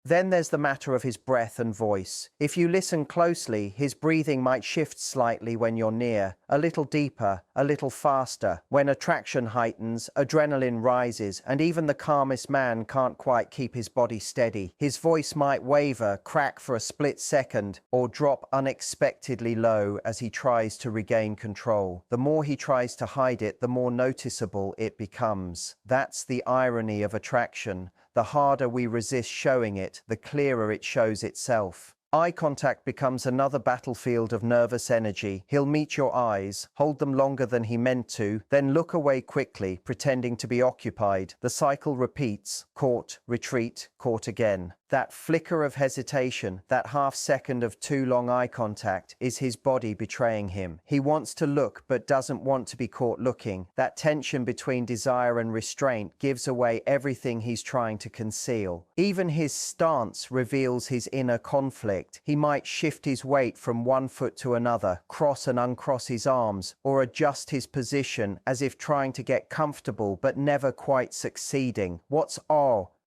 Then there's the matter of his breath and voice. If you listen closely, his breathing might shift slightly when you're near, a little deeper, a little faster. When attraction heightens, adrenaline rises, and even the calmest man can't quite keep his body steady. His voice might waver, crack for a split second, or drop unexpectedly low as he tries to regain control. The more he tries to hide it, the more noticeable it becomes. That's the irony of attraction. The harder we resist showing it, the clearer it shows itself. Eye contact becomes another battlefield of nervous energy. He'll meet your eyes, hold them longer than he meant to, then look away quickly, pretending to be occupied. The cycle repeats: caught, retreat, caught again. That flicker of hesitation, that half second of too long eye contact, is his body betraying him. He wants to look but doesn't want to be caught looking. That tension between desire and restraint gives away everything he's trying to conceal. Even his stance reveals his inner conflict. He might shift his weight from one foot to another, cross and uncross his arms, or adjust his position as if trying to get comfortable but never quite succeeding. What's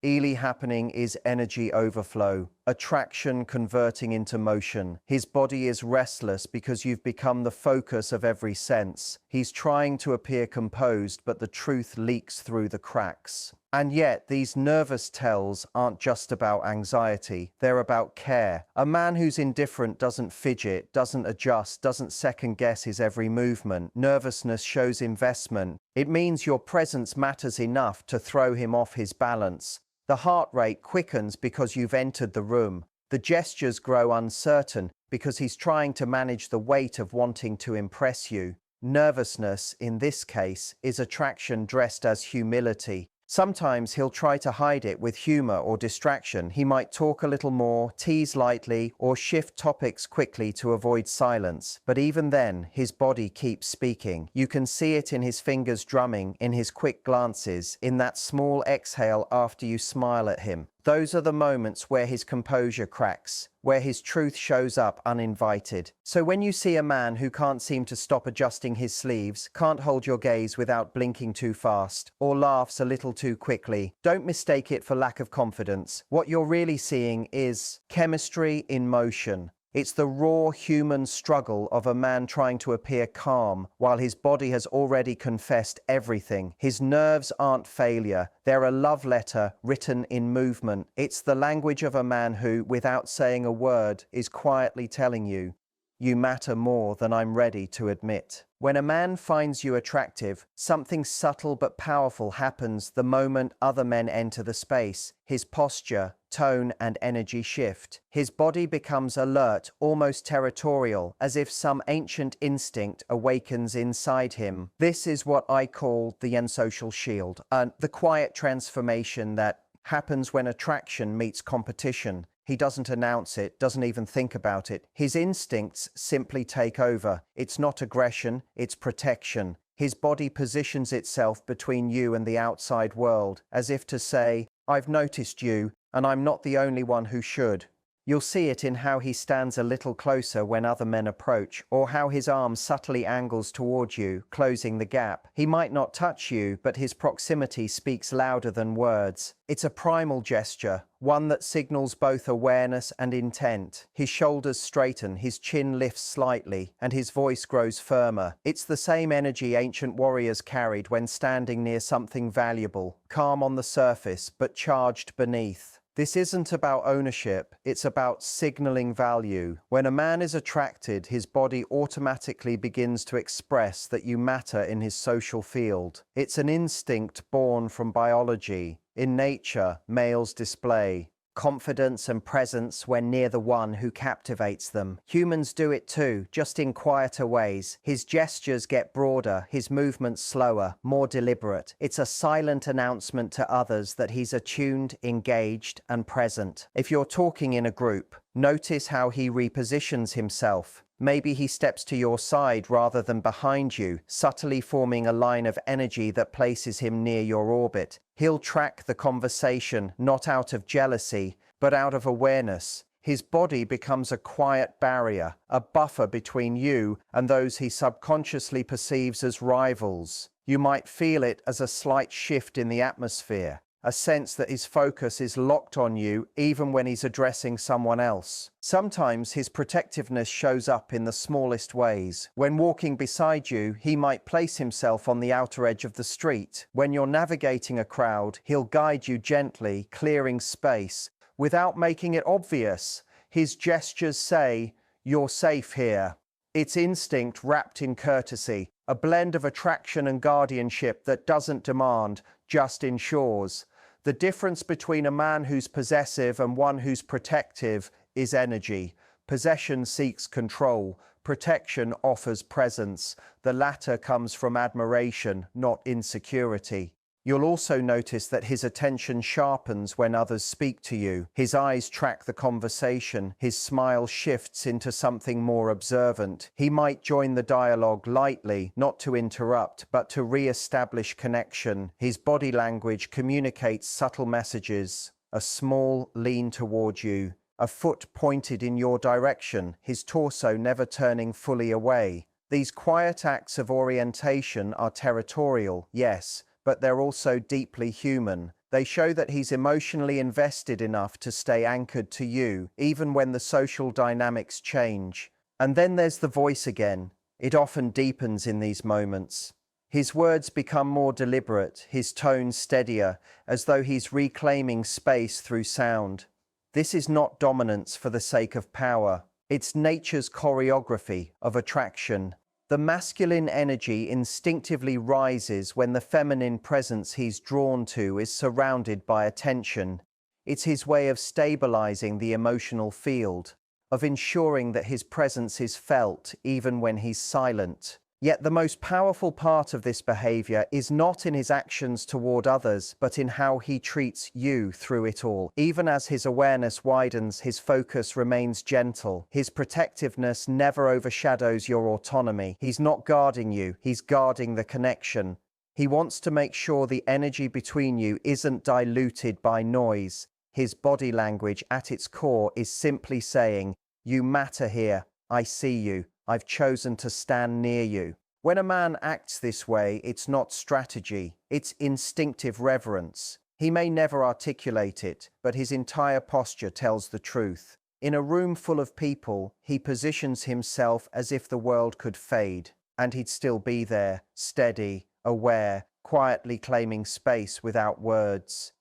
really happening is energy overflow, attraction converting into motion. His body is restless because you've become the focus of every sense. He's trying to appear composed, but the truth leaks through the cracks. And yet, these nervous tells aren't just about anxiety, they're about care. A man who's indifferent doesn't fidget, doesn't adjust, doesn't second guess his every movement. Nervousness shows investment. It means your presence matters enough to throw him off his balance. The heart rate quickens because you've entered the room. The gestures grow uncertain because he's trying to manage the weight of wanting to impress you. Nervousness, in this case, is attraction dressed as humility. Sometimes he'll try to hide it with humor or distraction. He might talk a little more, tease lightly, or shift topics quickly to avoid silence. But even then, his body keeps speaking. You can see it in his fingers drumming, in his quick glances, in that small exhale after you smile at him. Those are the moments where his composure cracks, where his truth shows up uninvited. So when you see a man who can't seem to stop adjusting his sleeves, can't hold your gaze without blinking too fast, or laughs a little too quickly, don't mistake it for lack of confidence. What you're really seeing is chemistry in motion. It's the raw human struggle of a man trying to appear calm while his body has already confessed everything. His nerves aren't failure. They're a love letter written in movement. It's the language of a man who, without saying a word, is quietly telling you, "You matter more than I'm ready to admit." When a man finds you attractive, something subtle but powerful happens the moment other men enter the space. His posture, tone, and energy shift. His body becomes alert, almost territorial, as if some ancient instinct awakens inside him. This is what I call the unsocial shield, the quiet transformation that happens when attraction meets competition. He doesn't announce it, doesn't even think about it. His instincts simply take over. It's not aggression, it's protection. His body positions itself between you and the outside world, as if to say, "I've noticed you, and I'm not the only one who should." You'll see it in how he stands a little closer when other men approach, or how his arm subtly angles toward you, closing the gap. He might not touch you, but his proximity speaks louder than words. It's a primal gesture, one that signals both awareness and intent. His shoulders straighten, his chin lifts slightly, and his voice grows firmer. It's the same energy ancient warriors carried when standing near something valuable, calm on the surface, but charged beneath. This isn't about ownership, it's about signaling value. When a man is attracted, his body automatically begins to express that you matter in his social field. It's an instinct born from biology. In nature, males display confidence and presence when near the one who captivates them. Humans do it too, just in quieter ways. His gestures get broader, his movements slower, more deliberate. It's a silent announcement to others that he's attuned, engaged, and present. If you're talking in a group, notice how he repositions himself. Maybe he steps to your side rather than behind you, subtly forming a line of energy that places him near your orbit. He'll track the conversation, not out of jealousy, but out of awareness. His body becomes a quiet barrier, a buffer between you and those he subconsciously perceives as rivals. You might feel it as a slight shift in the atmosphere, a sense that his focus is locked on you even when he's addressing someone else. Sometimes his protectiveness shows up in the smallest ways. When walking beside you, he might place himself on the outer edge of the street. When you're navigating a crowd, he'll guide you gently, clearing space, without making it obvious. His gestures say, "You're safe here." It's instinct wrapped in courtesy, a blend of attraction and guardianship that doesn't demand, just ensures. The difference between a man who's possessive and one who's protective is energy. Possession seeks control. Protection offers presence. The latter comes from admiration, not insecurity. You'll also notice that his attention sharpens when others speak to you. His eyes track the conversation. His smile shifts into something more observant. He might join the dialogue lightly, not to interrupt, but to re-establish connection. His body language communicates subtle messages. A small lean toward you, a foot pointed in your direction, his torso never turning fully away. These quiet acts of orientation are territorial, yes, but they're also deeply human. They show that he's emotionally invested enough to stay anchored to you, even when the social dynamics change. And then there's the voice again. It often deepens in these moments. His words become more deliberate, his tone steadier, as though he's reclaiming space through sound. This is not dominance for the sake of power. It's nature's choreography of attraction. The masculine energy instinctively rises when the feminine presence he's drawn to is surrounded by attention. It's his way of stabilizing the emotional field, of ensuring that his presence is felt even when he's silent. Yet the most powerful part of this behavior is not in his actions toward others, but in how he treats you through it all. Even as his awareness widens, his focus remains gentle. His protectiveness never overshadows your autonomy. He's not guarding you, he's guarding the connection. He wants to make sure the energy between you isn't diluted by noise. His body language at its core is simply saying, "You matter here, I see you. I've chosen to stand near you." When a man acts this way, it's not strategy, it's instinctive reverence. He may never articulate it, but his entire posture tells the truth. In a room full of people, he positions himself as if the world could fade, and he'd still be there, steady, aware, quietly claiming space without words.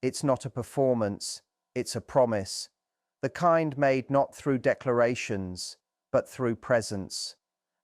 It's not a performance, it's a promise. The kind made not through declarations, but through presence.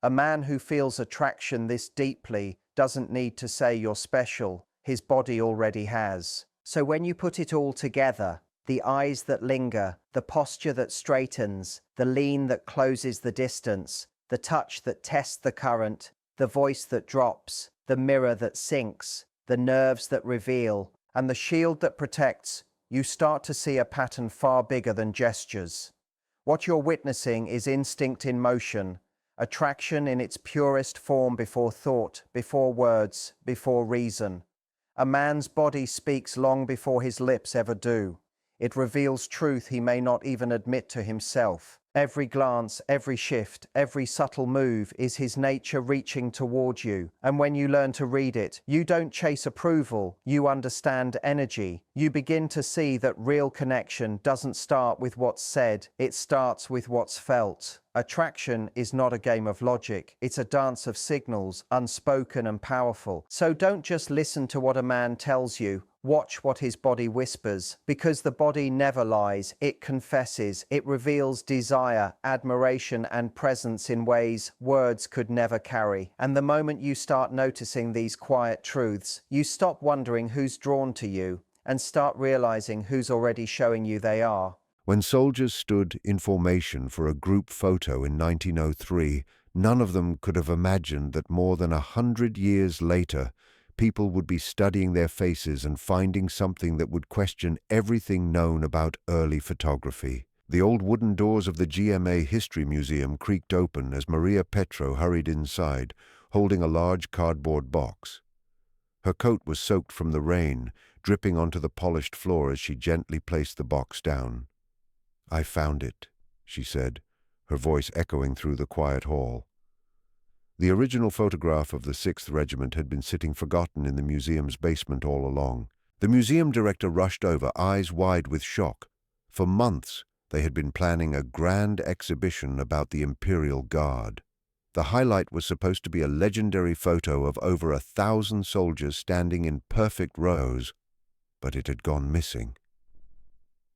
A man who feels attraction this deeply doesn't need to say you're special. His body already has. So when you put it all together, the eyes that linger, the posture that straightens, the lean that closes the distance, the touch that tests the current, the voice that drops, the mirror that sinks, the nerves that reveal, and the shield that protects, you start to see a pattern far bigger than gestures. What you're witnessing is instinct in motion, attraction in its purest form before thought, before words, before reason. A man's body speaks long before his lips ever do. It reveals truth he may not even admit to himself. Every glance, every shift, every subtle move is his nature reaching toward you. And when you learn to read it, you don't chase approval, you understand energy. You begin to see that real connection doesn't start with what's said, it starts with what's felt. Attraction is not a game of logic, it's a dance of signals, unspoken and powerful. So don't just listen to what a man tells you, watch what his body whispers, because the body never lies, it confesses, it reveals desire, admiration and presence in ways words could never carry. And the moment you start noticing these quiet truths, you stop wondering who's drawn to you and start realizing who's already showing you they are. When soldiers stood in formation for a group photo in 1903, none of them could have imagined that more than 100 years later, people would be studying their faces and finding something that would question everything known about early photography. The old wooden doors of the Gomel History Museum creaked open as Maria Petro hurried inside, holding a large cardboard box. Her coat was soaked from the rain, dripping onto the polished floor as she gently placed the box down. "I found it," she said, her voice echoing through the quiet hall. The original photograph of the 6th Regiment had been sitting forgotten in the museum's basement all along. The museum director rushed over, eyes wide with shock. For months, they had been planning a grand exhibition about the Imperial Guard. The highlight was supposed to be a legendary photo of over 1,000 soldiers standing in perfect rows, but it had gone missing.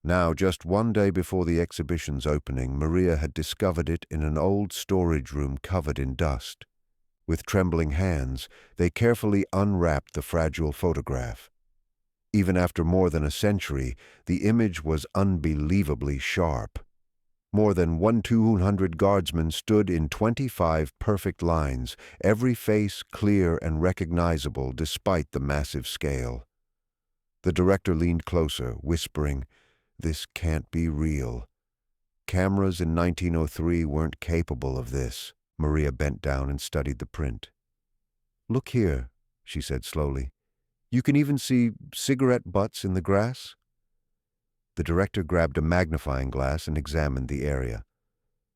Now, just one day before the exhibition's opening, Maria had discovered it in an old storage room covered in dust. With trembling hands, they carefully unwrapped the fragile photograph. Even after more than a century, the image was unbelievably sharp. More than 200 guardsmen stood in 25 perfect lines, every face clear and recognizable despite the massive scale. The director leaned closer, whispering, "This can't be real." Cameras in 1903 weren't capable of this. Maria bent down and studied the print. "Look here," she said slowly. "You can even see cigarette butts in the grass." The director grabbed a magnifying glass and examined the area.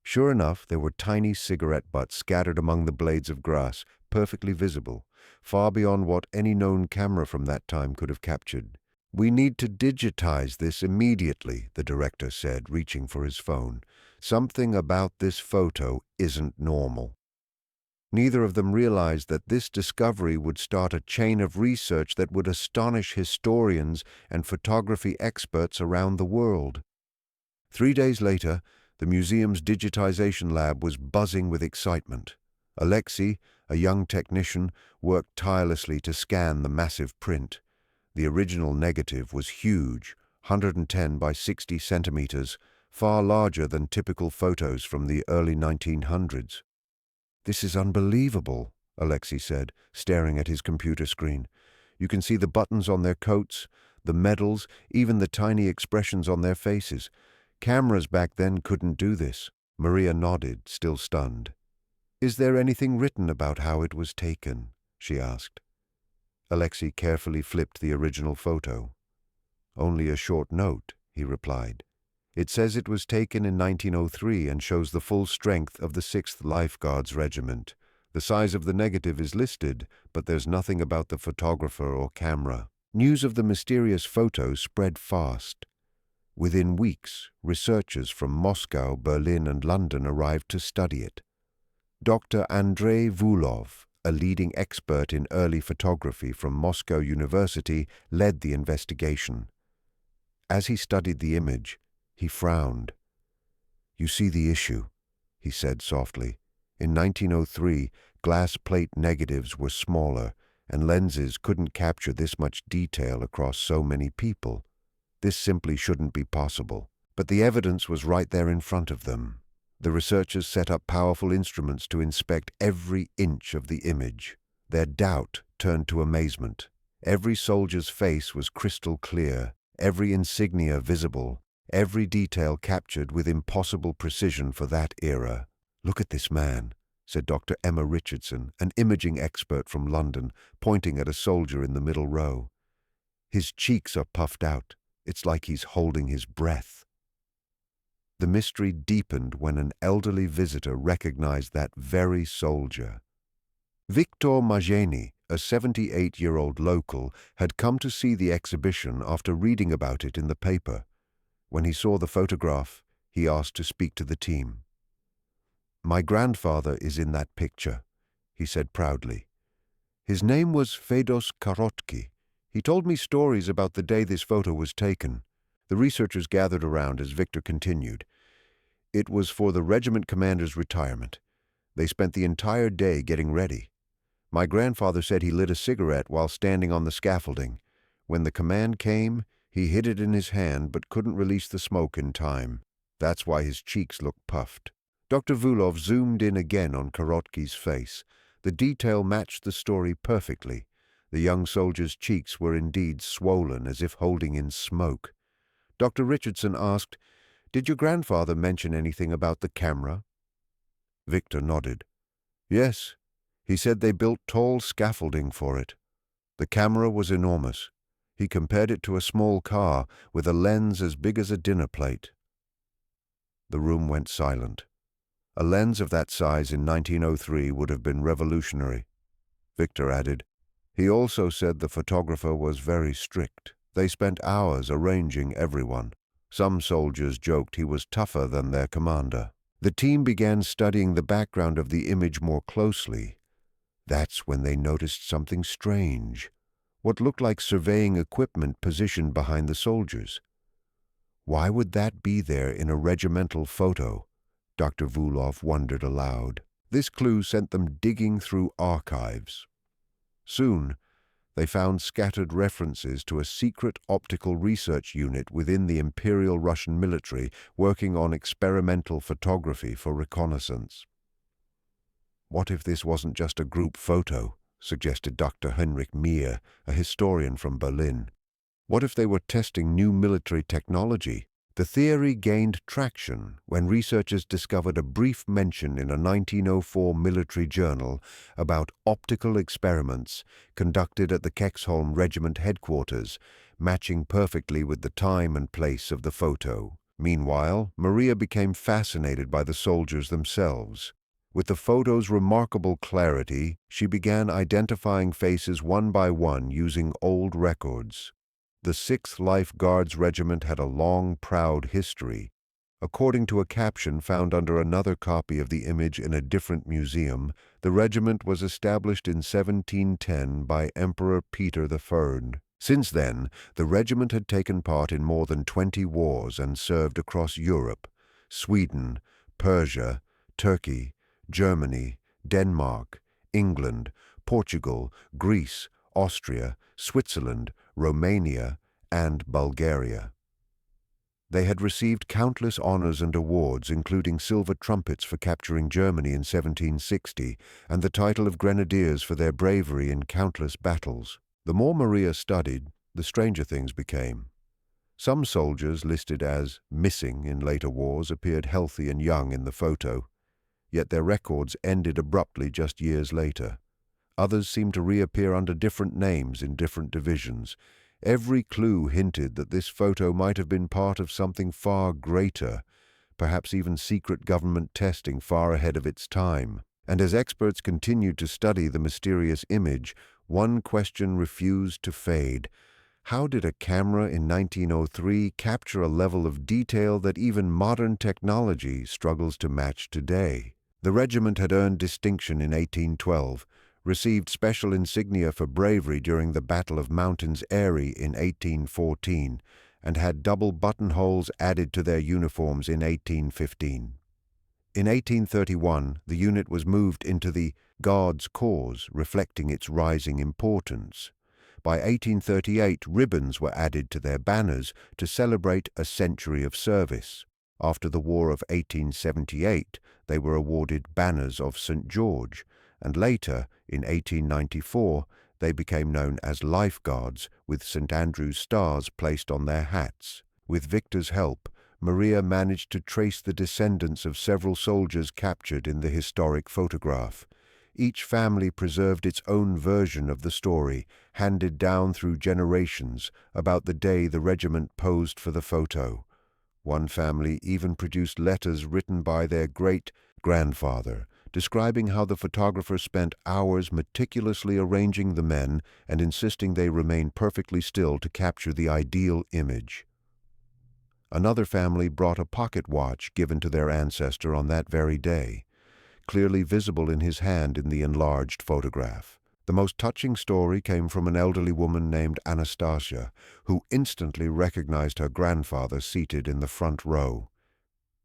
Sure enough, there were tiny cigarette butts scattered among the blades of grass, perfectly visible, far beyond what any known camera from that time could have captured. "We need to digitize this immediately," the director said, reaching for his phone. "Something about this photo isn't normal." Neither of them realized that this discovery would start a chain of research that would astonish historians and photography experts around the world. 3 days later, the museum's digitization lab was buzzing with excitement. Alexei, a young technician, worked tirelessly to scan the massive print. The original negative was huge, 110 by 60 centimeters, far larger than typical photos from the early 1900s. "This is unbelievable," Alexei said, staring at his computer screen. "You can see the buttons on their coats, the medals, even the tiny expressions on their faces. Cameras back then couldn't do this." Maria nodded, still stunned. "Is there anything written about how it was taken?" she asked. Alexei carefully flipped the original photo. "Only a short note," he replied. "It says it was taken in 1903 and shows the full strength of the 6th Lifeguards Regiment. The size of the negative is listed, but there's nothing about the photographer or camera." News of the mysterious photo spread fast. Within weeks, researchers from Moscow, Berlin, and London arrived to study it. Dr. Andrei Vulov, a leading expert in early photography from Moscow University, led the investigation. As he studied the image, he frowned. "You see the issue," he said softly. "In 1903, glass plate negatives were smaller, and lenses couldn't capture this much detail across so many people. This simply shouldn't be possible." But the evidence was right there in front of them. The researchers set up powerful instruments to inspect every inch of the image. Their doubt turned to amazement. Every soldier's face was crystal clear, every insignia visible, every detail captured with impossible precision for that era. "Look at this man," said Dr. Emma Richardson, an imaging expert from London, pointing at a soldier in the middle row. "His cheeks are puffed out. It's like he's holding his breath." The mystery deepened when an elderly visitor recognized that very soldier. Viktor Majeni, a 78-year-old local, had come to see the exhibition after reading about it in the paper. When he saw the photograph, he asked to speak to the team. "My grandfather is in that picture," he said proudly. "His name was Fedos Karotki. He told me stories about the day this photo was taken." The researchers gathered around as Victor continued. "It was for the regiment commander's retirement. They spent the entire day getting ready. My grandfather said he lit a cigarette while standing on the scaffolding. When the command came, he hid it in his hand but couldn't release the smoke in time. That's why his cheeks looked puffed." Dr. Vulov zoomed in again on Karotki's face. The detail matched the story perfectly. The young soldier's cheeks were indeed swollen as if holding in smoke. Dr. Richardson asked, "Did your grandfather mention anything about the camera?" Victor nodded. "Yes. He said they built tall scaffolding for it. The camera was enormous. He compared it to a small car with a lens as big as a dinner plate." The room went silent. A lens of that size in 1903 would have been revolutionary. Victor added, "He also said the photographer was very strict." They spent hours arranging everyone. Some soldiers joked he was tougher than their commander. The team began studying the background of the image more closely. That's when they noticed something strange. What looked like surveying equipment positioned behind the soldiers. Why would that be there in a regimental photo? Dr. Vulov wondered aloud. This clue sent them digging through archives. Soon, they found scattered references to a secret optical research unit within the Imperial Russian military working on experimental photography for reconnaissance. What if this wasn't just a group photo, suggested Dr. Heinrich Mier, a historian from Berlin. What if they were testing new military technology? The theory gained traction when researchers discovered a brief mention in a 1904 military journal about optical experiments conducted at the Kexholm Regiment headquarters, matching perfectly with the time and place of the photo. Meanwhile, Maria became fascinated by the soldiers themselves. With the photo's remarkable clarity, she began identifying faces one by one using old records. The 6th Life Guards Regiment had a long, proud history. According to a caption found under another copy of the image in a different museum, the regiment was established in 1710 by Emperor Peter I. Since then, the regiment had taken part in more than 20 wars and served across Europe, Sweden, Persia, Turkey, Germany, Denmark, England, Portugal, Greece, Austria, Switzerland, Romania, and Bulgaria. They had received countless honors and awards, including silver trumpets for capturing Germany in 1760 and the title of grenadiers for their bravery in countless battles. The more Maria studied, the stranger things became. Some soldiers listed as missing in later wars appeared healthy and young in the photo, yet their records ended abruptly just years later. Others seemed to reappear under different names in different divisions. Every clue hinted that this photo might have been part of something far greater, perhaps even secret government testing far ahead of its time. And as experts continued to study the mysterious image, one question refused to fade. How did a camera in 1903 capture a level of detail that even modern technology struggles to match today? The regiment had earned distinction in 1812, received special insignia for bravery during the Battle of Mountains Airy in 1814, and had double buttonholes added to their uniforms in 1815. In 1831, the unit was moved into the Guards' Corps, reflecting its rising importance. By 1838, ribbons were added to their banners to celebrate a century of service. After the War of 1878, they were awarded banners of St. George, and later, in 1894, they became known as Life Guards, with St. Andrew's stars placed on their hats. With Victor's help, Maria managed to trace the descendants of several soldiers captured in the historic photograph. Each family preserved its own version of the story, handed down through generations, about the day the regiment posed for the photo. One family even produced letters written by their great-grandfather, describing how the photographer spent hours meticulously arranging the men and insisting they remain perfectly still to capture the ideal image. Another family brought a pocket watch given to their ancestor on that very day, clearly visible in his hand in the enlarged photograph. The most touching story came from an elderly woman named Anastasia, who instantly recognized her grandfather seated in the front row.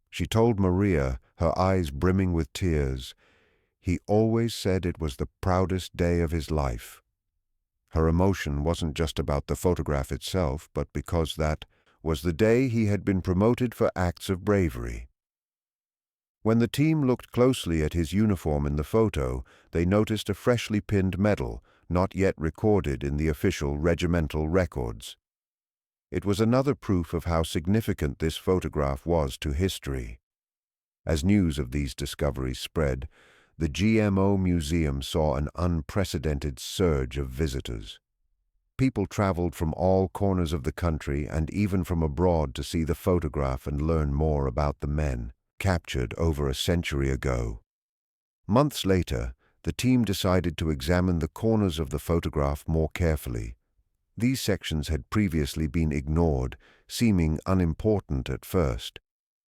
She told Maria, her eyes brimming with tears, he always said it was the proudest day of his life. Her emotion wasn't just about the photograph itself, but because that was the day he had been promoted for acts of bravery. When the team looked closely at his uniform in the photo, they noticed a freshly pinned medal, not yet recorded in the official regimental records. It was another proof of how significant this photograph was to history. As news of these discoveries spread, the GMO Museum saw an unprecedented surge of visitors. People traveled from all corners of the country and even from abroad to see the photograph and learn more about the men, captured over a century ago. Months later, the team decided to examine the corners of the photograph more carefully. These sections had previously been ignored, seeming unimportant at first.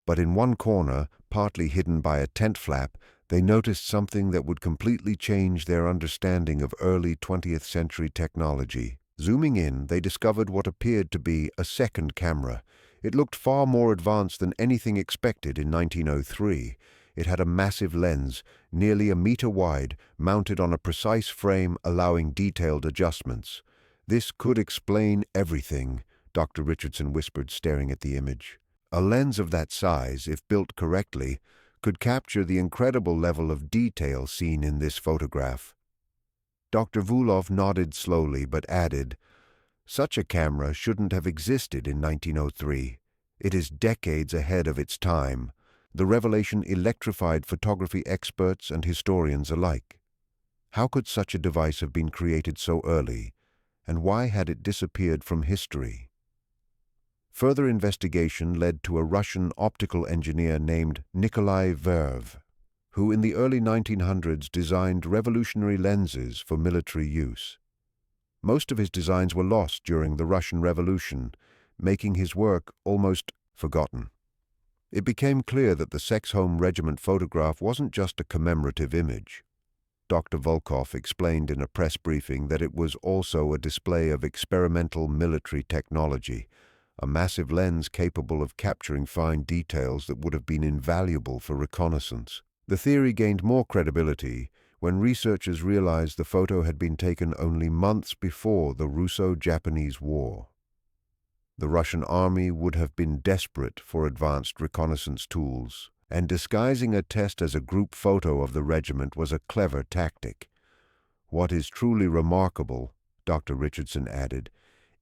But in one corner, partly hidden by a tent flap, they noticed something that would completely change their understanding of early 20th century technology. Zooming in, they discovered what appeared to be a second camera. It looked far more advanced than anything expected in 1903. It had a massive lens, nearly a meter wide, mounted on a precise frame allowing detailed adjustments. "This could explain everything," Dr. Richardson whispered, staring at the image. "A lens of that size, if built correctly, could capture the incredible level of detail seen in this photograph." Dr. Vulov nodded slowly but added, "Such a camera shouldn't have existed in 1903. It is decades ahead of its time." The revelation electrified photography experts and historians alike. How could such a device have been created so early, and why had it disappeared from history? Further investigation led to a Russian optical engineer named Nikolai Verve, who in the early 1900s designed revolutionary lenses for military use. Most of his designs were lost during the Russian Revolution, making his work almost forgotten. It became clear that the Kexholm Regiment photograph wasn't just a commemorative image. Dr. Volkov explained in a press briefing that it was also a display of experimental military technology, a massive lens capable of capturing fine details that would have been invaluable for reconnaissance. The theory gained more credibility when researchers realized the photo had been taken only months before the Russo-Japanese War. The Russian army would have been desperate for advanced reconnaissance tools, and disguising a test as a group photo of the regiment was a clever tactic. "What is truly remarkable," Dr. Richardson added,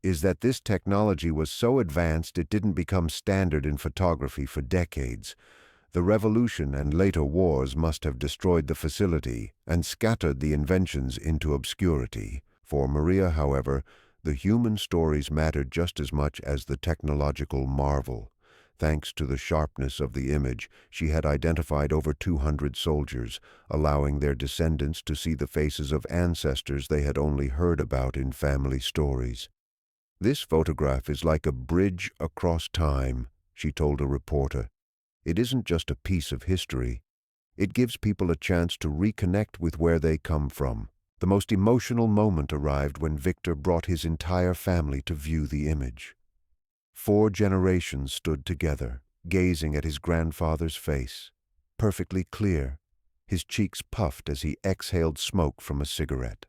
"is that this technology was so advanced it didn't become standard in photography for decades. The revolution and later wars must have destroyed the facility and scattered the inventions into obscurity." For Maria, however, the human stories mattered just as much as the technological marvel. Thanks to the sharpness of the image, she had identified over 200 soldiers, allowing their descendants to see the faces of ancestors they had only heard about in family stories. "This photograph is like a bridge across time," she told a reporter. "It isn't just a piece of history. It gives people a chance to reconnect with where they come from." The most emotional moment arrived when Victor brought his entire family to view the image. 4 generations stood together, gazing at his grandfather's face, perfectly clear, his cheeks puffed as he exhaled smoke from a cigarette.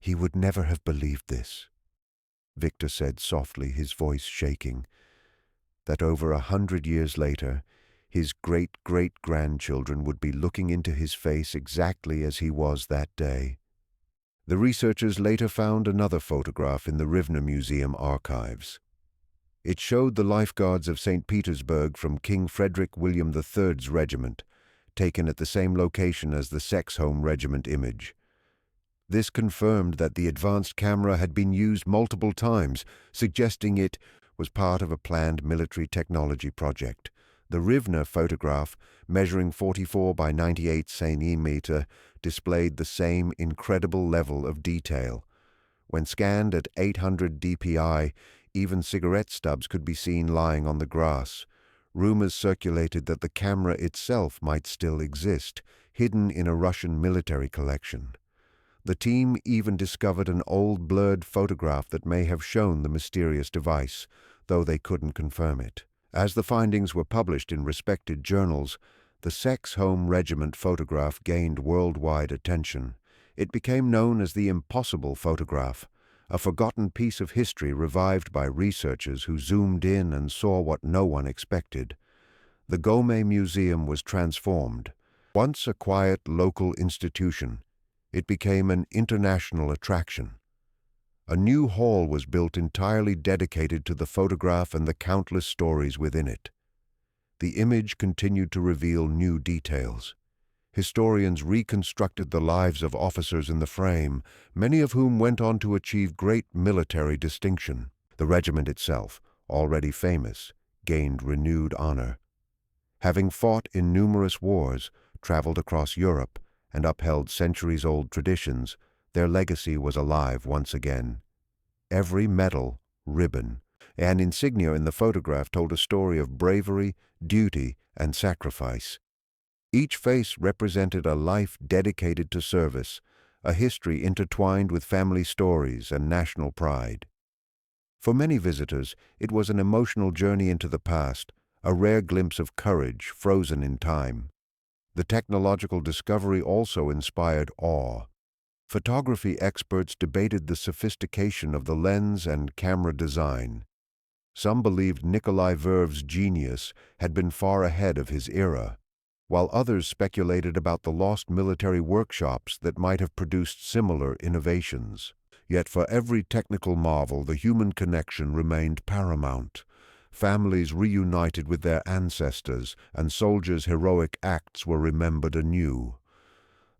"He would never have believed this," Victor said softly, his voice shaking, "that over 100 years later, his great-great-grandchildren would be looking into his face exactly as he was that day." The researchers later found another photograph in the Rivne Museum archives. It showed the lifeguards of St. Petersburg from King Frederick William III's regiment, taken at the same location as the Kexholm Regiment image. This confirmed that the advanced camera had been used multiple times, suggesting it was part of a planned military technology project. The Rivne photograph, measuring 44 by 98 cm, displayed the same incredible level of detail. When scanned at 800 dpi, even cigarette stubs could be seen lying on the grass. Rumors circulated that the camera itself might still exist, hidden in a Russian military collection. The team even discovered an old blurred photograph that may have shown the mysterious device, though they couldn't confirm it. As the findings were published in respected journals, the Kexholm Regiment photograph gained worldwide attention. It became known as the impossible photograph, a forgotten piece of history revived by researchers who zoomed in and saw what no one expected. The Gomel Museum was transformed. Once a quiet local institution, it became an international attraction. A new hall was built entirely dedicated to the photograph and the countless stories within it. The image continued to reveal new details. Historians reconstructed the lives of officers in the frame, many of whom went on to achieve great military distinction. The regiment itself, already famous, gained renewed honor. Having fought in numerous wars, traveled across Europe, and upheld centuries-old traditions, their legacy was alive once again. every medal, ribbon. An insignia in the photograph told a story of bravery, duty, and sacrifice. Each face represented a life dedicated to service, a history intertwined with family stories and national pride. For many visitors, it was an emotional journey into the past, a rare glimpse of courage frozen in time. The technological discovery also inspired awe. Photography experts debated the sophistication of the lens and camera design. Some believed Nikolai Verve's genius had been far ahead of his era, while others speculated about the lost military workshops that might have produced similar innovations. Yet for every technical marvel, the human connection remained paramount. Families reunited with their ancestors, and soldiers' heroic acts were remembered anew.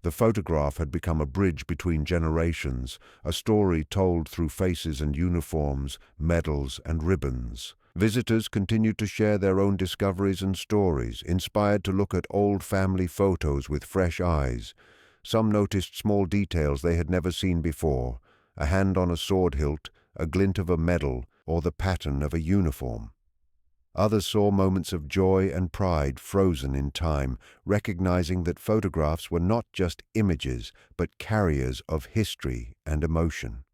The photograph had become a bridge between generations, a story told through faces and uniforms, medals and ribbons. Visitors continued to share their own discoveries and stories, inspired to look at old family photos with fresh eyes. Some noticed small details they had never seen before: a hand on a sword hilt, a glint of a medal, or the pattern of a uniform. Others saw moments of joy and pride frozen in time, recognizing that photographs were not just images, but carriers of history and emotion.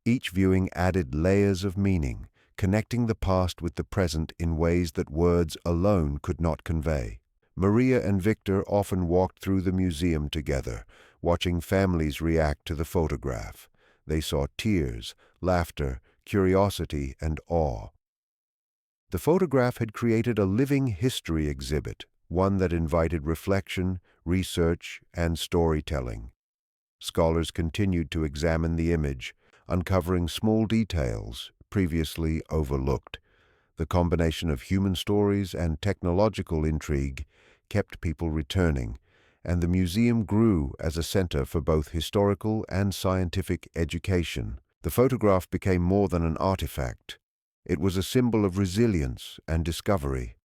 Each viewing added layers of meaning, connecting the past with the present in ways that words alone could not convey. Maria and Victor often walked through the museum together, watching families react to the photograph. They saw tears, laughter, curiosity, and awe. The photograph had created a living history exhibit, one that invited reflection, research, and storytelling. Scholars continued to examine the image, uncovering small details previously overlooked. The combination of human stories and technological intrigue kept people returning, and the museum grew as a center for both historical and scientific education. The photograph became more than an artifact. It was a symbol of resilience and discovery.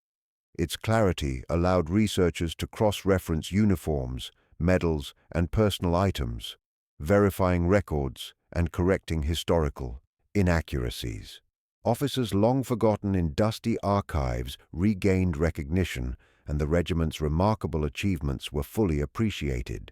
Its clarity allowed researchers to cross-reference uniforms, medals, and personal items, verifying records and correcting historical inaccuracies. Officers long forgotten in dusty archives regained recognition, and the regiment's remarkable achievements were fully appreciated.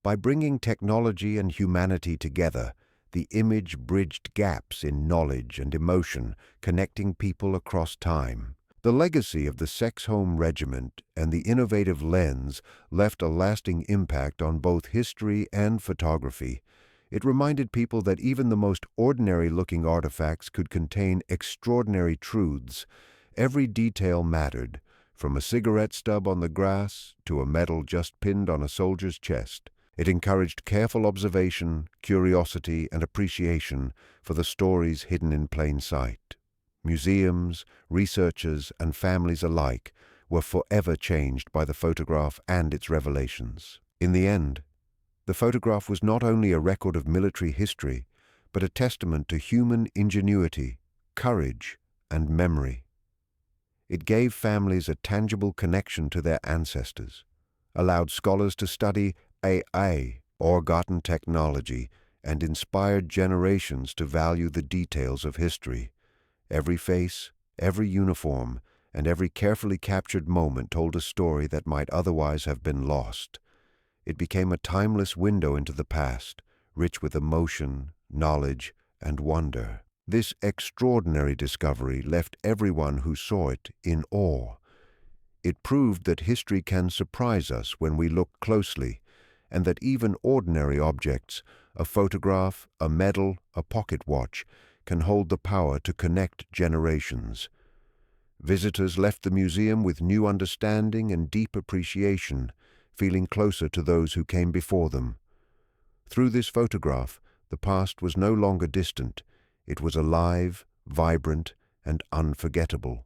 By bringing technology and humanity together, the image bridged gaps in knowledge and emotion, connecting people across time. The legacy of the Kexholm Regiment and the innovative lens left a lasting impact on both history and photography. It reminded people that even the most ordinary-looking artifacts could contain extraordinary truths. Every detail mattered, from a cigarette stub on the grass to a medal just pinned on a soldier's chest. It encouraged careful observation, curiosity, and appreciation for the stories hidden in plain sight. Museums, researchers, and families alike were forever changed by the photograph and its revelations. In the end, the photograph was not only a record of military history, but a testament to human ingenuity, courage, and memory. It gave families a tangible connection to their ancestors, allowed scholars to study AI, forgotten technology, and inspired generations to value the details of history. Every face, every uniform, and every carefully captured moment told a story that might otherwise have been lost. It became a timeless window into the past, rich with emotion, knowledge, and wonder. This extraordinary discovery left everyone who saw it in awe. It proved that history can surprise us when we look closely, and that even ordinary objects, a photograph, a medal, a pocket watch, can hold the power to connect generations. Visitors left the museum with new understanding and deep appreciation, feeling closer to those who came before them. Through this photograph, the past was no longer distant. It was alive, vibrant, and unforgettable.